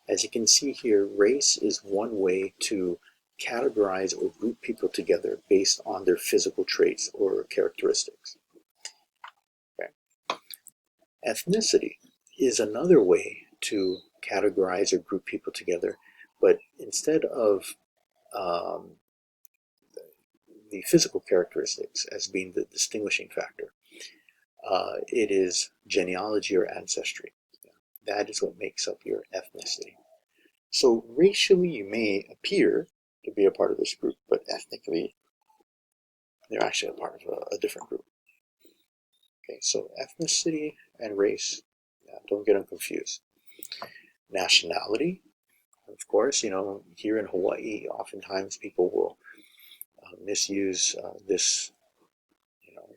As you can see here, race is one way to categorize or group people together based on their physical traits or characteristics. Okay. Ethnicity is another way to categorize or group people together, but instead of the physical characteristics as being the distinguishing factor, it is genealogy or ancestry. That is what makes up your ethnicity. So racially, you may appear to be a part of this group, but ethnically, they're actually a part of a different group. Okay, so ethnicity and race, don't get them confused. Nationality, of course, here in Hawaii, oftentimes people will misuse this,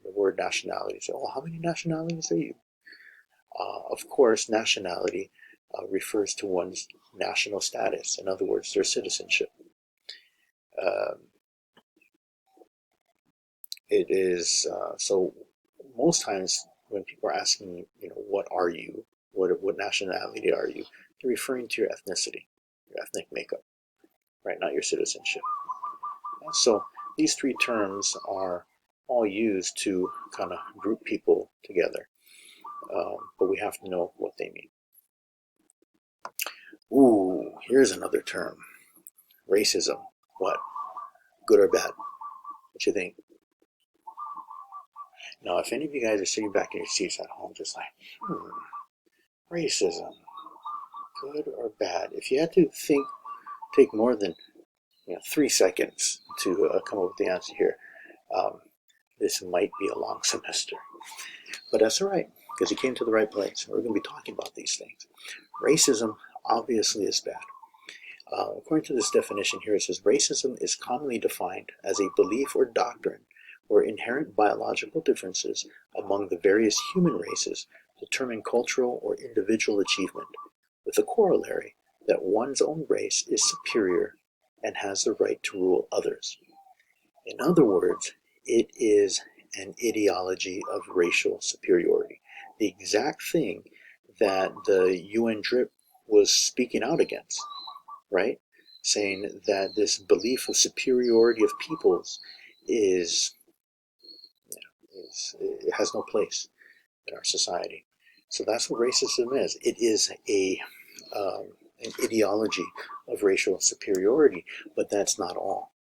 the word nationality. Say, oh, how many nationalities are you? Of course, nationality refers to one's national status. In other words, their citizenship. It is so most times when people are asking, what are you? What nationality are you? They're referring to your ethnicity, your ethnic makeup, right? Not your citizenship. And so these three terms are all used to kind of group people together, but we have to know what they mean. Ooh, here's another term. Racism. What? Good or bad? What you think? Now, if any of you guys are sitting back in your seats at home just like, racism, good or bad? If you had to take more than 3 seconds to come up with the answer here, this might be a long semester. But that's all right, because you came to the right place. We're going to be talking about these things. Racism obviously is bad. According to this definition here, it says racism is commonly defined as a belief or doctrine where inherent biological differences among the various human races determine cultural or individual achievement, with a corollary that one's own race is superior and has the right to rule others. In other words, it is an ideology of racial superiority, the exact thing that the UN DRIP was speaking out against, right? Saying that this belief of superiority of peoples it has no place in our society. So that's what racism is. It is an ideology of racial superiority, but that's not all.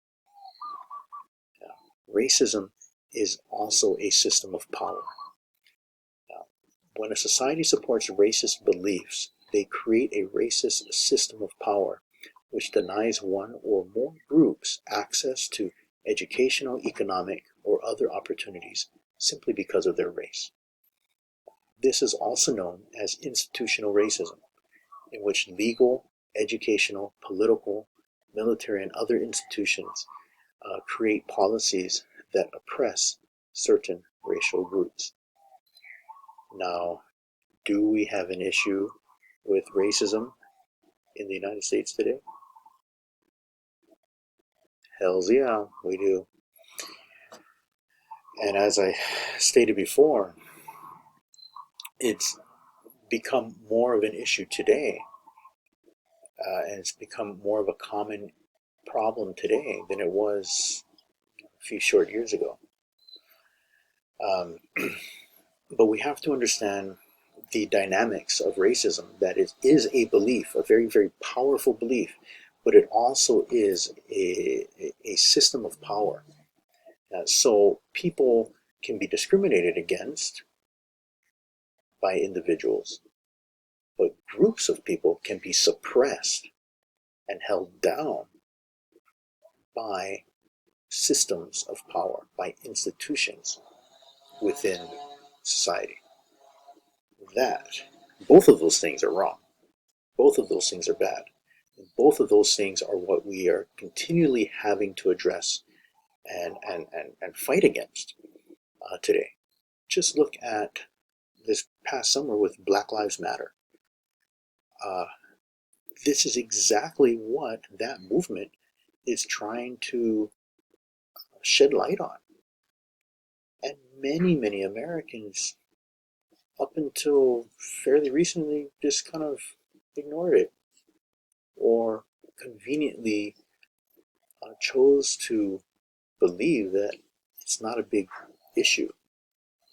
Racism is also a system of power. When a society supports racist beliefs, they create a racist system of power which denies one or more groups access to educational, economic, or other opportunities simply because of their race. This is also known as institutional racism, in which legal, educational, political, military, and other institutions create policies that oppress certain racial groups. Now, do we have an issue with racism in the United States today? Hells yeah, we do. And as I stated before, it's become more of an issue today, and it's become more of a common problem today than it was a few short years ago. Um, but we have to understand the dynamics of racism, that it is a belief, a very, very powerful belief, but it also is a system of power. So people can be discriminated against by individuals, but groups of people can be suppressed and held down by systems of power, by institutions within society. That, both of those things are wrong. Both of those things are bad. And both of those things are what we are continually having to address and fight against today. Just look at this past summer with Black Lives Matter. Uh, this is exactly what that movement is trying to shed light on. And many, many Americans, up until fairly recently, just kind of ignored it or conveniently chose to believe that it's not a big issue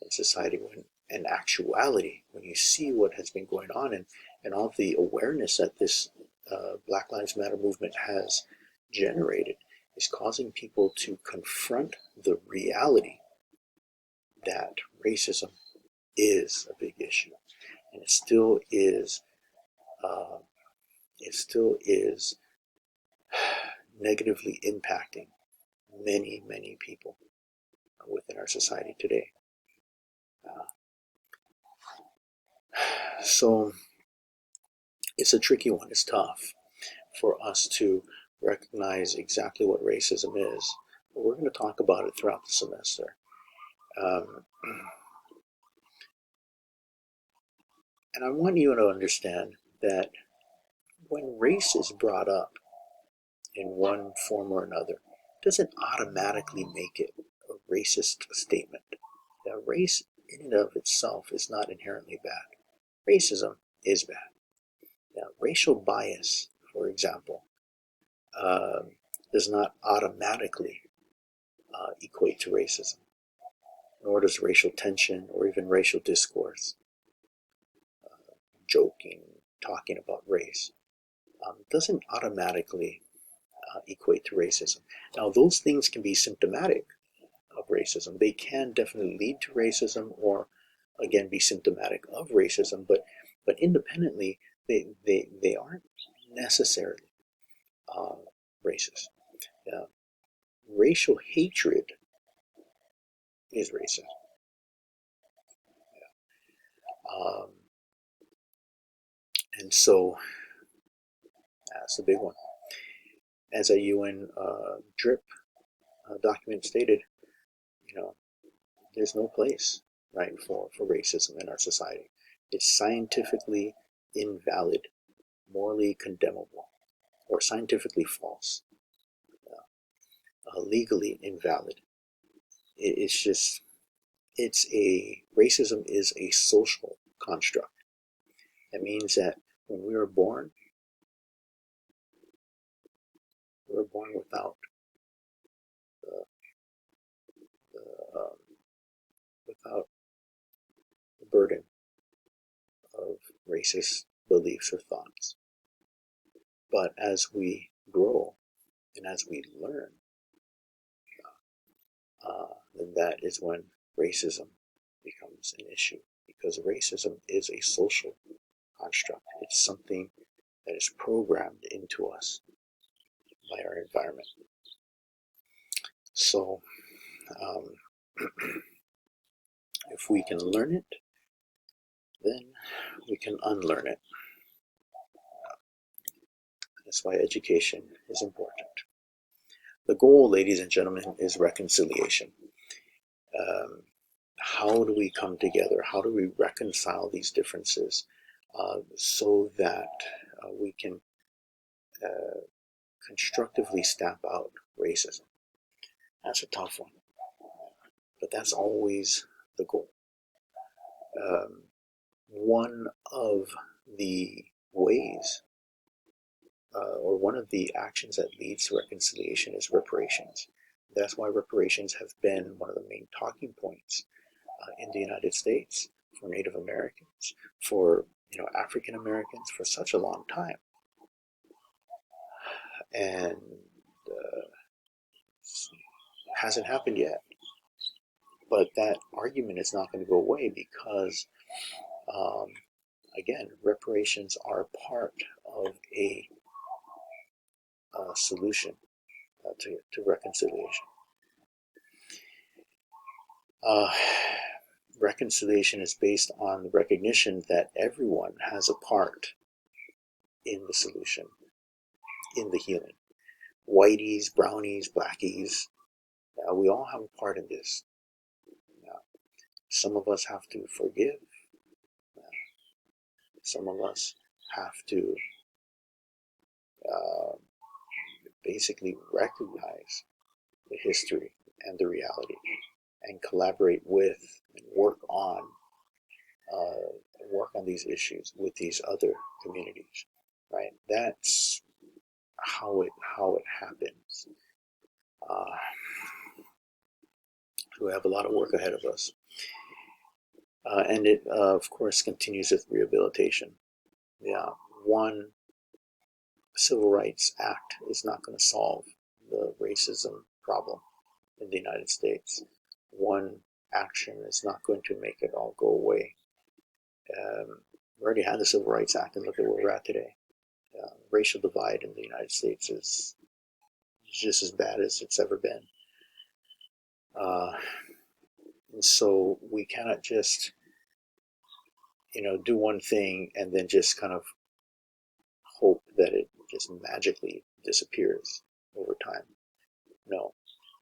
in society, when in actuality, when you see what has been going on, and all the awareness that this Black Lives Matter movement has generated, is causing people to confront the reality that racism is a big issue, and uh, it still is negatively impacting many, many people within our society today. Uh, so it's a tricky one. It's tough for us to recognize exactly what racism is. But we're going to talk about it throughout the semester. Um, and I want you to understand that when race is brought up in one form or another, it doesn't automatically make it a racist statement. Now, race in and of itself is not inherently bad. Racism is bad. Now, racial bias, for example, does not automatically equate to racism, nor does racial tension or even racial discourse, joking, talking about race, doesn't automatically equate to racism. Now, those things can be symptomatic of racism. They can definitely lead to racism, or again be symptomatic of racism, but independently, they aren't necessarily uh, racist. Uh, Racial hatred is racist. Um, and so that's the big one. As a UN DRIP document stated, you know, there's no place, right, for racism in our society. It's scientifically invalid, morally condemnable, or scientifically false, legally invalid. It's just, racism is a social construct. That means that when we were born without the, without the burden of racist beliefs or thoughts. But as we grow and as we learn, then that is when racism becomes an issue, because racism is a social construct. It's something that is programmed into us by our environment. So, um, if we can learn it, then we can unlearn it. That's why education is important. The goal, ladies and gentlemen, is reconciliation. How do we come together? How do we reconcile these differences so that we can constructively stamp out racism? That's a tough one, but that's always the goal. One of the ways or one of the actions that leads to reconciliation is reparations. That's why reparations have been one of the main talking points in the United States for Native Americans, for African Americans for such a long time. And it hasn't happened yet. But that argument is not going to go away because, again, reparations are part of a solution to reconciliation. Reconciliation is based on the recognition that everyone has a part in the solution, in the healing. Whiteys, brownies, blackies, we all have a part in this. Some of us have to forgive. Some of us have to basically recognize the history and the reality and collaborate with and work on these issues with these other communities, right? That's how it happens. So we have a lot of work ahead of us. And it, of course, continues with rehabilitation. Yeah, one Civil Rights Act is not going to solve the racism problem in the United States. One action is not going to make it all go away. We already had the Civil Rights Act, and look at where we're at today. Racial divide in the United States is just as bad as it's ever been. And so we cannot just, do one thing and then just kind of hope that it just magically disappears over time. No,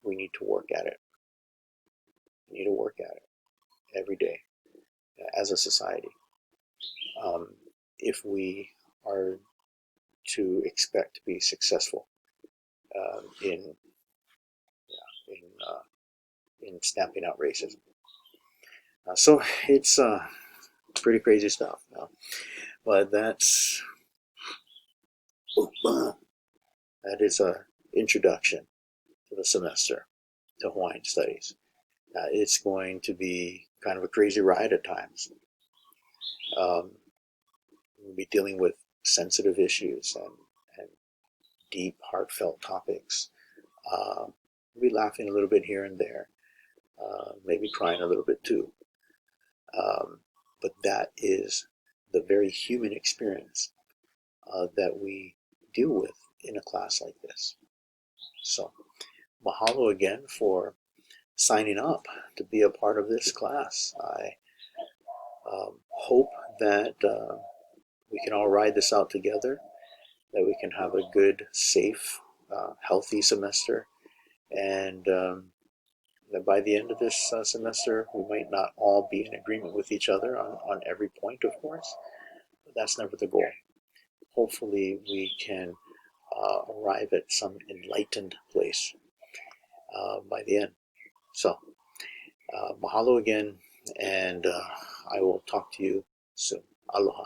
we need to work at it. We need to work at it every day as a society. If we are to expect to be successful in stamping out racism. So it's pretty crazy stuff. But that is a introduction to the semester to Hawaiian Studies. It's going to be kind of a crazy ride at times. We'll be dealing with sensitive issues and deep, heartfelt topics. We'll be laughing a little bit here and there, maybe crying a little bit too. But that is the very human experience that we deal with in a class like this. So, mahalo again for signing up to be a part of this class. I hope that we can all ride this out together, that we can have a good, safe, healthy semester, and that by the end of this semester, we might not all be in agreement with each other on every point, of course, but that's never the goal. Hopefully, we can arrive at some enlightened place by the end. So, mahalo again, and I will talk to you soon. Aloha.